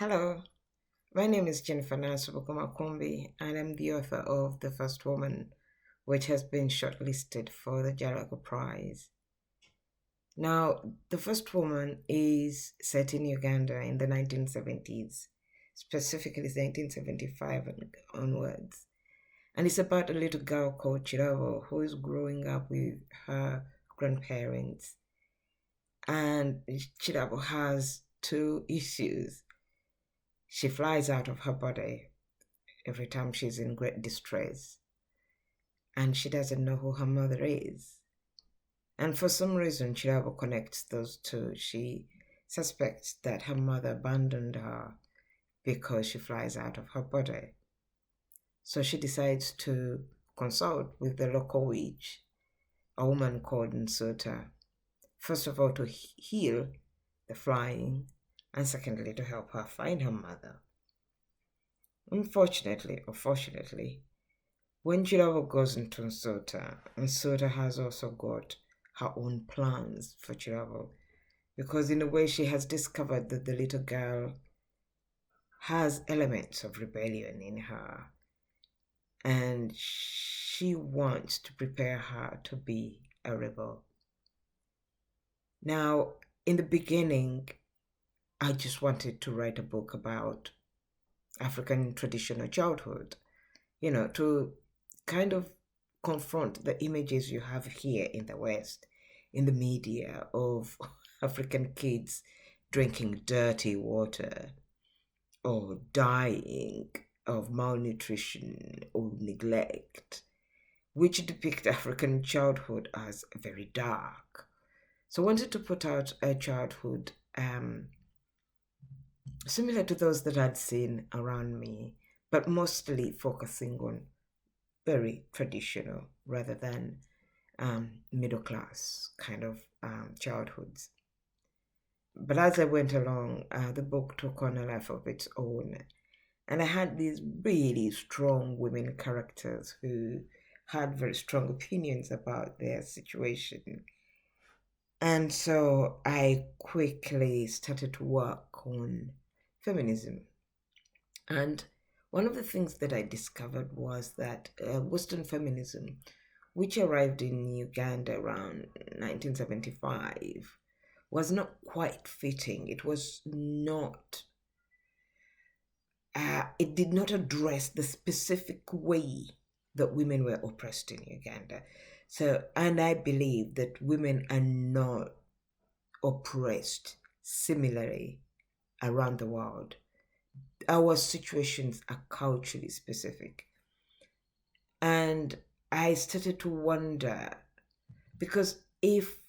Hello, my name is Jennifer Nansubuga Makumbi, and I'm the author of The First Woman, which has been shortlisted for the Jhalak Prize. Now, The First Woman is set in Uganda in the 1970s, specifically 1975 and onwards. And it's about a little girl called Kirabo who is growing up with her grandparents. And Kirabo has two issues. She flies out of her body every time she's in great distress, and she doesn't know who her mother is. And for some reason, Kirabo connects those two. She suspects that her mother abandoned her because she flies out of her body. So she decides to consult with the local witch, a woman called Nsuta, first of all to heal the flying, and secondly to help her find her mother. Unfortunately or fortunately, when Kirabo goes into Nsuta has also got her own plans for Kirabo, because in a way she has discovered that the little girl has elements of rebellion in her, and she wants to prepare her to be a rebel. Now, in the beginning, I just wanted to write a book about African traditional childhood, to kind of confront the images you have here in the West, in the media, of African kids drinking dirty water or dying of malnutrition or neglect, which depict African childhood as very dark. So I wanted to put out a childhood similar to those that I'd seen around me, but mostly focusing on very traditional rather than middle class kind of childhoods. But as I went along, the book took on a life of its own. And I had these really strong women characters who had very strong opinions about their situation. And so I quickly started to work on feminism. And one of the things that I discovered was that Western feminism, which arrived in Uganda around 1975, was not quite fitting. It was not, it did not address the specific way that women were oppressed in Uganda. So, and I believe that women are not oppressed similarly around the world. Our situations are culturally specific. And I started to wonder, because if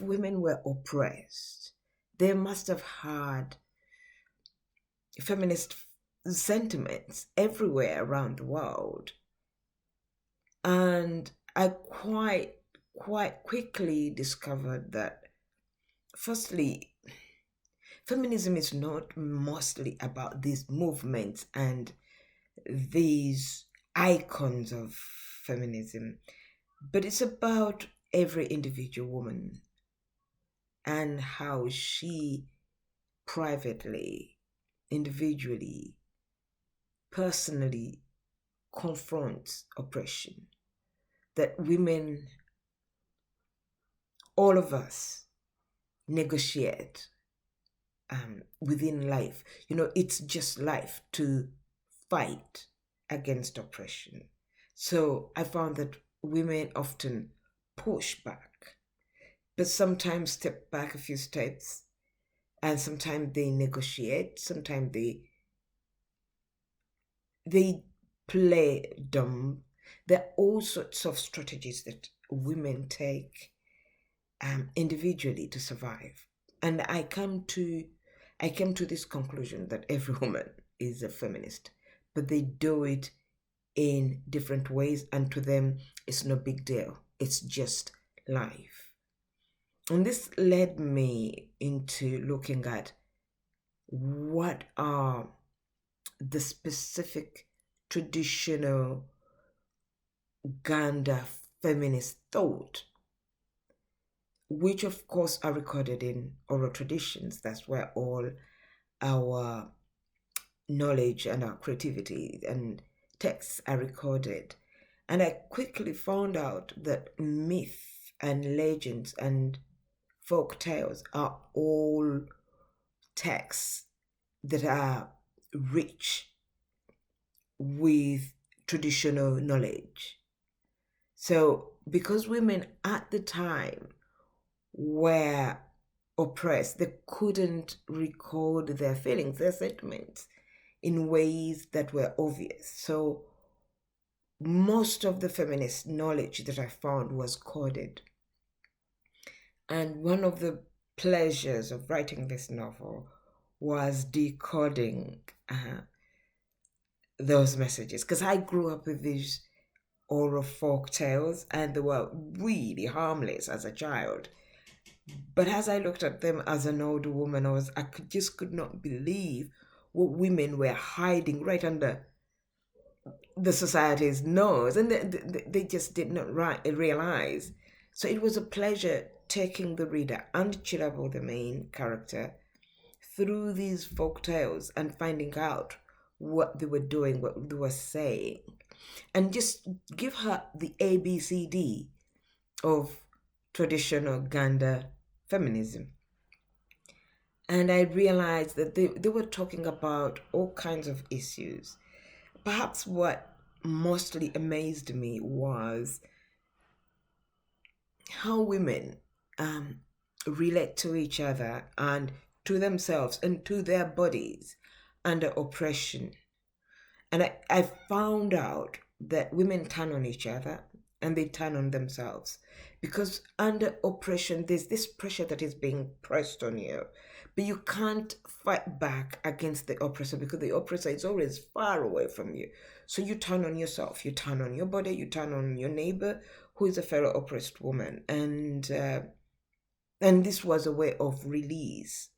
women were oppressed, they must have had feminist sentiments everywhere around the world. And I quite quickly discovered that, firstly, feminism is not mostly about these movements and these icons of feminism, but it's about every individual woman and how she privately, individually, personally confronts oppression. That women, all of us, negotiate within life. It's just life to fight against oppression. So I found that women often push back, but sometimes step back a few steps, and sometimes they negotiate, sometimes they play dumb. There are all sorts of strategies that women take individually to survive. And I came to this conclusion that every woman is a feminist, but they do it in different ways, and to them it's no big deal. It's just life. And this led me into looking at what are the specific traditional Uganda feminist thought which of course are recorded in oral traditions. That's where all our knowledge and our creativity and texts are recorded. And I quickly found out that myth and legends and folk tales are all texts that are rich with traditional knowledge. So, because women at the time were oppressed, they couldn't record their feelings, their sentiments in ways that were obvious. So, most of the feminist knowledge that I found was coded. And one of the pleasures of writing this novel was decoding those messages, because I grew up with these oral folk tales and they were really harmless as a child. But as I looked at them as an older woman, just could not believe what women were hiding right under the society's nose, and they just did not realize. So it was a pleasure taking the reader and Kirabo, the main character, through these folk tales and finding out what they were doing, what they were saying, and just give her the ABCD of traditional Uganda feminism. And I realized that they were talking about all kinds of issues. Perhaps what mostly amazed me was how women relate to each other and to themselves and to their bodies under oppression. And I found out that women turn on each other and they turn on themselves, because under oppression, there's this pressure that is being pressed on you, but you can't fight back against the oppressor because the oppressor is always far away from you. So you turn on yourself, you turn on your body, you turn on your neighbor who is a fellow oppressed woman. And this was a way of release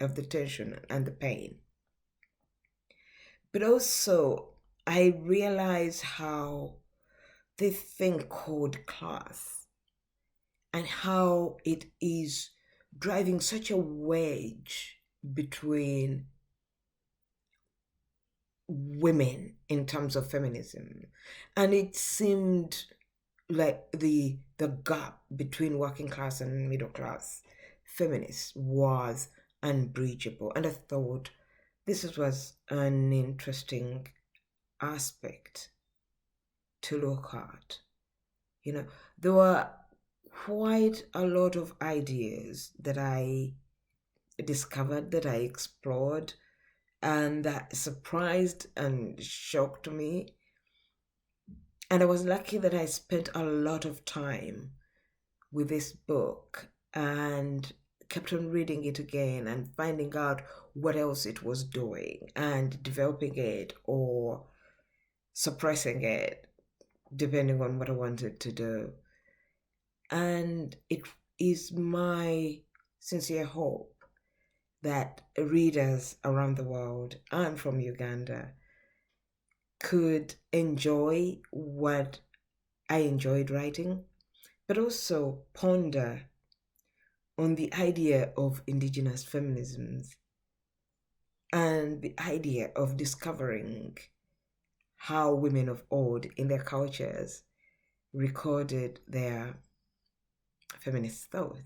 of the tension and the pain. But also, I realized how this thing called class and how it is driving such a wedge between women in terms of feminism. And it seemed like the gap between working class and middle class feminists was unbridgeable. And I thought this was an interesting aspect to look at. There were quite a lot of ideas that I discovered, that I explored, and that surprised and shocked me. And I was lucky that I spent a lot of time with this book and kept on reading it again and finding out what else it was doing and developing it or suppressing it, depending on what I wanted to do. And it is my sincere hope that readers around the world and from Uganda could enjoy what I enjoyed writing, but also ponder on the idea of indigenous feminisms and the idea of discovering how women of old in their cultures recorded their feminist thoughts.